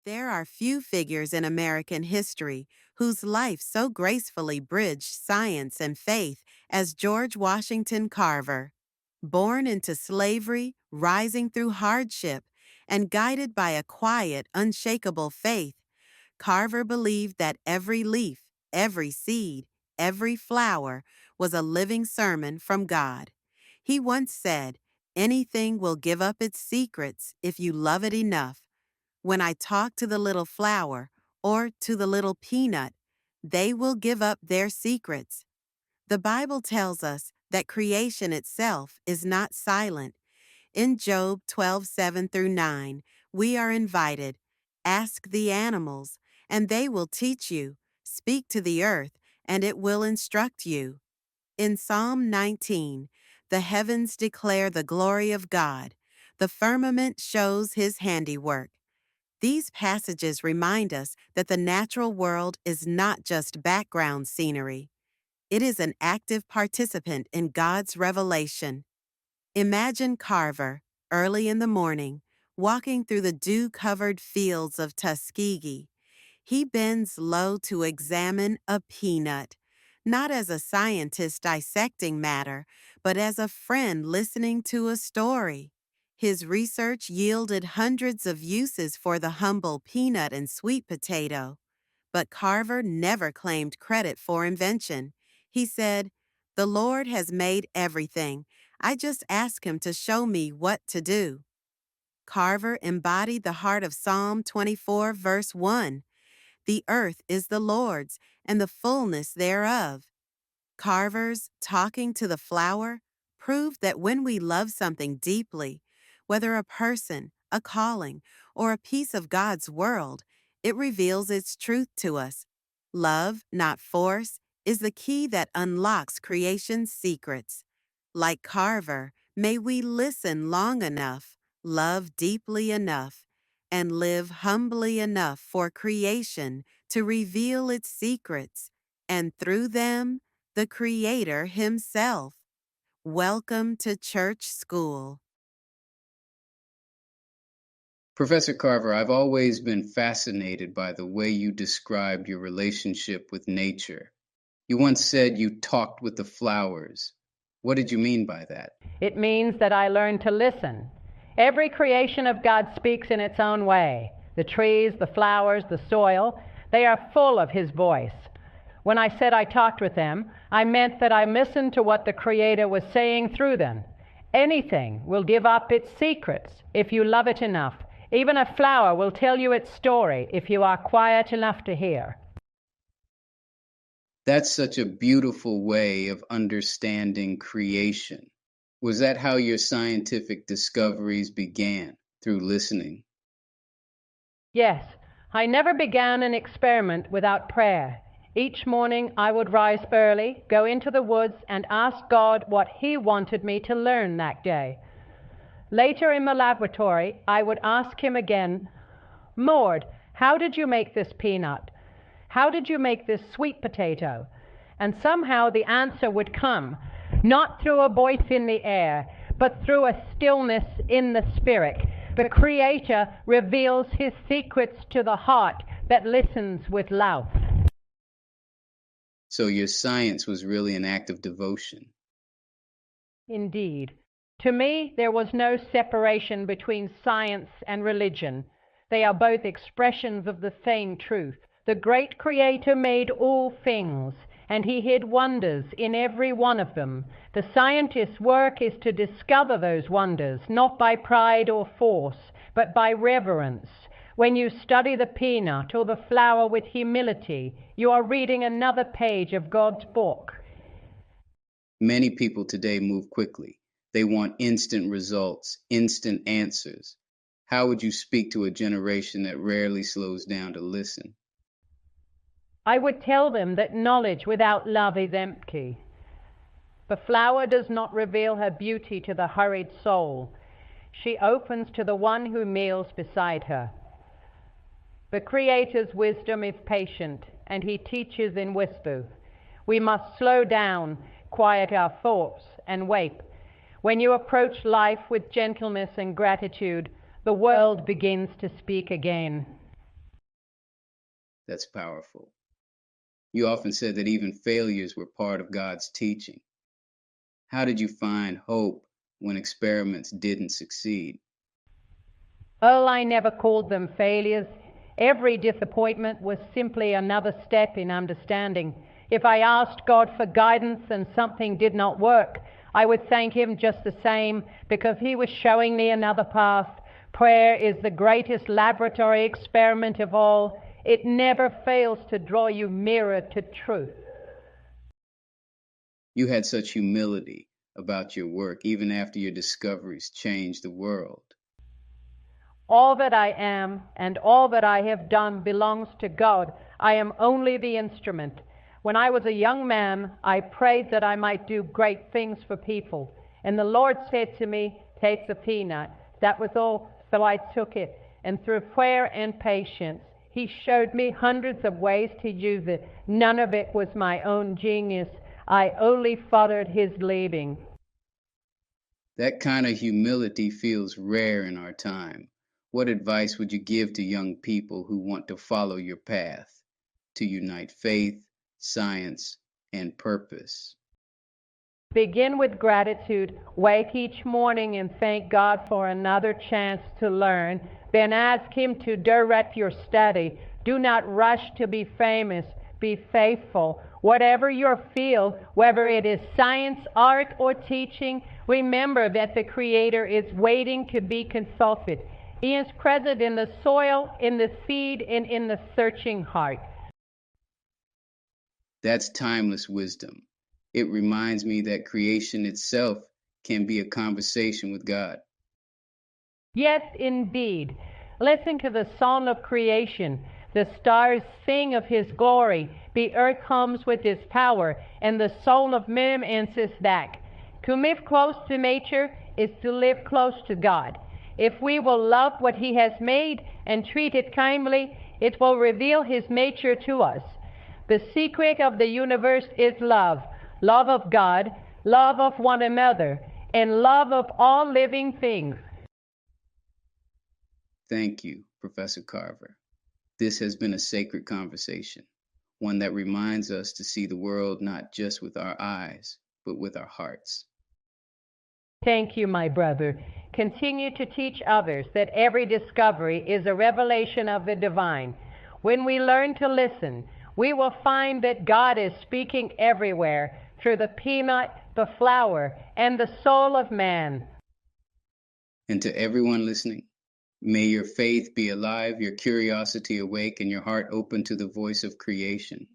There are few figures in American history whose life so gracefully bridged science and faith as George Washington Carver. Born into slavery, rising through hardship, and guided by a quiet, unshakable faith, Carver believed that every leaf, every seed, every flower was a living sermon from God. He once said, "Anything will give up its secrets if you love it enough. When I talk to the little flower or to the little peanut, they will give up their secrets." The Bible tells us that creation itself is not silent. In Job 12:7 through 9, we are invited, "Ask the animals, and they will teach you. Speak to the earth, and it will instruct you." In Psalm 19, "The heavens declare the glory of God. The firmament shows his handiwork." These passages remind us that the natural world is not just background scenery. It is an active participant in God's revelation. Imagine Carver, early in the morning, walking through the dew-covered fields of Tuskegee. He bends low to examine a peanut, not as a scientist dissecting matter, but as a friend listening to a story. His research yielded hundreds of uses for the humble peanut and sweet potato. But Carver never claimed credit for invention. He said, "The Lord has made everything. I just ask him to show me what to do." Carver embodied the heart of Psalm 24, verse 1. "The earth is the Lord's, and the fullness thereof." Carver's "talking to the flower" proved that when we love something deeply, whether a person, a calling, or a piece of God's world, it reveals its truth to us. Love, not force, is the key that unlocks creation's secrets. Like Carver, may we listen long enough, love deeply enough, and live humbly enough for creation to reveal its secrets, and through them, the Creator Himself. Welcome to Church School. Professor Carver, I've always been fascinated by the way you described your relationship with nature. You once said you talked with the flowers. What did you mean by that? It means that I learned to listen. Every creation of God speaks in its own way. The trees, the flowers, the soil, they are full of His voice. When I said I talked with them, I meant that I listened to what the Creator was saying through them. Anything will give up its secrets if you love it enough. Even a flower will tell you its story if you are quiet enough to hear. That's such a beautiful way of understanding creation. Was that how your scientific discoveries began, through listening? Yes, I never began an experiment without prayer. Each morning I would rise early, go into the woods, and ask God what He wanted me to learn that day. Later in the laboratory, I would ask Him again, "Lord, how did you make this peanut? How did you make this sweet potato?" And somehow the answer would come, not through a voice in the air, but through a stillness in the spirit. The Creator reveals His secrets to the heart that listens with love. So your science was really an act of devotion. Indeed. To me, there was no separation between science and religion. They are both expressions of the same truth. The great Creator made all things, and He hid wonders in every one of them. The scientist's work is to discover those wonders, not by pride or force, but by reverence. When you study the peanut or the flower with humility, you are reading another page of God's book. Many people today move quickly. They want instant results, instant answers. How would you speak to a generation that rarely slows down to listen? I would tell them that knowledge without love is empty. The flower does not reveal her beauty to the hurried soul. She opens to the one who kneels beside her. The Creator's wisdom is patient, and He teaches in whispers. We must slow down, quiet our thoughts, and wait. When you approach life with gentleness and gratitude, the world begins to speak again. That's powerful. You often said that even failures were part of God's teaching. How did you find hope when experiments didn't succeed? Oh, I never called them failures. Every disappointment was simply another step in understanding. If I asked God for guidance and something did not work, I would thank Him just the same because He was showing me another path. Prayer is the greatest laboratory experiment of all. It never fails to draw you nearer to truth. You had such humility about your work, even after your discoveries changed the world. All that I am and all that I have done belongs to God. I am only the instrument. When I was a young man, I prayed that I might do great things for people. And the Lord said to me, "Take the peanut." That was all, so I took it. And through prayer and patience, He showed me hundreds of ways to use it. None of it was my own genius. I only followed His leading. That kind of humility feels rare in our time. What advice would you give to young people who want to follow your path, to unite faith, science, and purpose? Begin with gratitude. Wake each morning and thank God for another chance to learn. Then ask Him to direct your study. Do not rush to be famous. Be faithful. Whatever your field, whether it is science, art, or teaching, remember that the Creator is waiting to be consulted. He is present in the soil, in the seed, and in the searching heart. That's timeless wisdom. It reminds me that creation itself can be a conversation with God. Yes, indeed. Listen to the song of creation. The stars sing of His glory. The earth hums with His power. And the soul of man answers back. To live close to nature is to live close to God. If we will love what He has made and treat it kindly, it will reveal His nature to us. The secret of the universe is love. Love of God, love of one another, and love of all living things. Thank you, Professor Carver. This has been a sacred conversation, one that reminds us to see the world not just with our eyes, but with our hearts. Thank you, my brother. Continue to teach others that every discovery is a revelation of the divine. When we learn to listen, we will find that God is speaking everywhere through the peanut, the flower, and the soul of man. And to everyone listening, may your faith be alive, your curiosity awake, and your heart open to the voice of creation.